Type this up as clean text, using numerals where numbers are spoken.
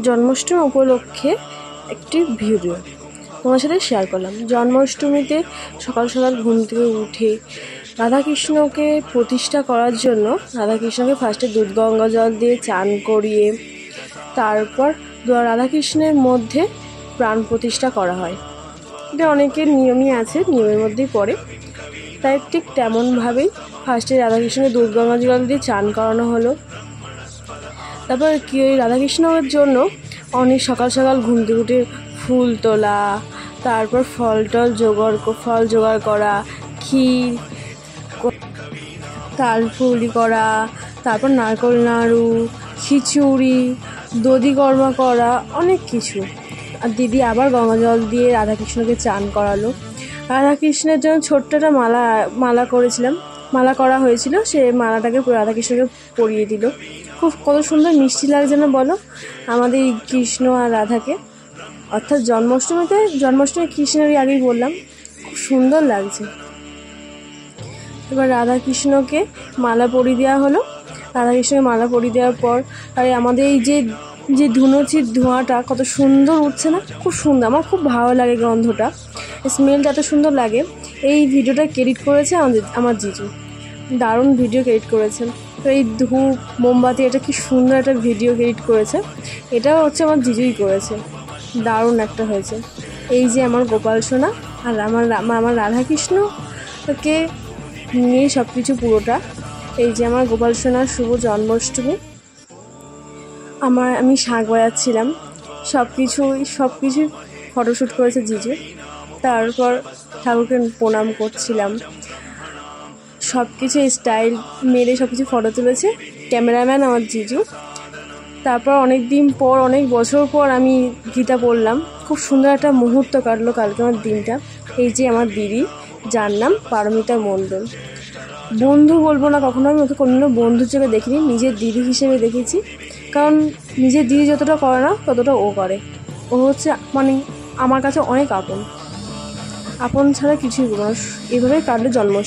জন্মাষ্টমী উপলক্ষে একটি ভিডিও তোমার সাথে শেয়ার করলাম। জন্মাষ্টমীতে সকাল সকাল ঘুম থেকে উঠে রাধাকৃষ্ণকে প্রতিষ্ঠা করার জন্য রাধাকৃষ্ণকে ফার্স্টে দুধ গঙ্গা জল দিয়ে চান করিয়ে তারপর রাধাকৃষ্ণের মধ্যে প্রাণ প্রতিষ্ঠা করা হয়। এটা অনেকের নিয়মই আছে, নিয়মের মধ্যেই পড়ে। তাই ঠিক তেমনভাবেই ফার্স্টে রাধাকৃষ্ণকে দুধ গঙ্গা জল দিয়ে চান করানো হলো। তারপর কি ওই রাধাকৃষ্ণের জন্য অনেক সকাল সকাল ঘুম থেকে উঠে ফুল তোলা, তারপর ফল জোগাড় করা, ক্ষীর তালপুরি করা, তারপর নারকেল নাড়ু, খিচুড়ি, দধিকর্মা করা, অনেক কিছু। আর দিদি আবার গঙ্গা জল দিয়ে রাধাকৃষ্ণকে চান করালো। রাধাকৃষ্ণের জন্য ছোট্ট একটা মালা করা হয়েছিল, সে মালাটাকে রাধাকৃষ্ণকে পরিয়ে দিল। কত সুন্দর মিষ্টি লাগছে না বলো আমাদের কৃষ্ণ আর রাধাকে। অর্থাৎ জন্মাষ্টমী কৃষ্ণেরই আগেই বললাম, খুব সুন্দর লাগছে। এবার রাধাকৃষ্ণকে মালা পরিয়ে দেওয়া হলো। রাধাকৃষ্ণকে মালা পরিয়ে দেওয়ার পর আর আমাদের এই যে ধুনুচির ধোঁয়াটা কত সুন্দর উঠছে না, খুব সুন্দর, আমার খুব ভালো লাগে গন্ধটা, স্মেলটা এত সুন্দর লাগে। এই ভিডিওটা ক্রেডিট করেছে আমার জিজু, দারুণ ভিডিও ক্রেডিট করেছেন। তো এই ধূপ মোমবাতি, এটা কি সুন্দর একটা ভিডিও ক্রেডিট করেছে, এটাও হচ্ছে আমার জিজুই করেছে, দারুণ একটা হয়েছে। এই যে আমার গোপাল সোনা আর আমার রাধাকৃষ্ণকে নিয়ে সব কিছু পুরোটা। এই যে আমার গোপাল সোনার শুভ জন্মাষ্টমী। আমি শাঁখ বাজাচ্ছিলাম, সব কিছু ফটোশ্যুট করেছে জিজু। তারপর ঠাকুরকে প্রণাম করছিলাম, সব কিছু স্টাইল মেরে সব কিছু ফটো তুলেছে ক্যামেরাম্যান আমার জিজু। তারপর অনেক বছর পর আমি গীতা পড়লাম, খুব সুন্দর একটা মুহূর্ত কাটলো কালকে আমার দিনটা। এই যে আমার দিদি, যার নাম পারমিতা মণ্ডল। বন্ধু বলবো না, কখনো আমি ওকে কোনোদিনও বন্ধুর চোখে দেখিনি, নিজের দিদি হিসেবে দেখেছি। কারণ নিজের দিদি যতটা করে না ততটা ও করে। ও হচ্ছে আমার কাছে অনেক আপন ছাড়া কিছুই বলবো না। এভাবেই কাটলো জন্মাষ্টমী।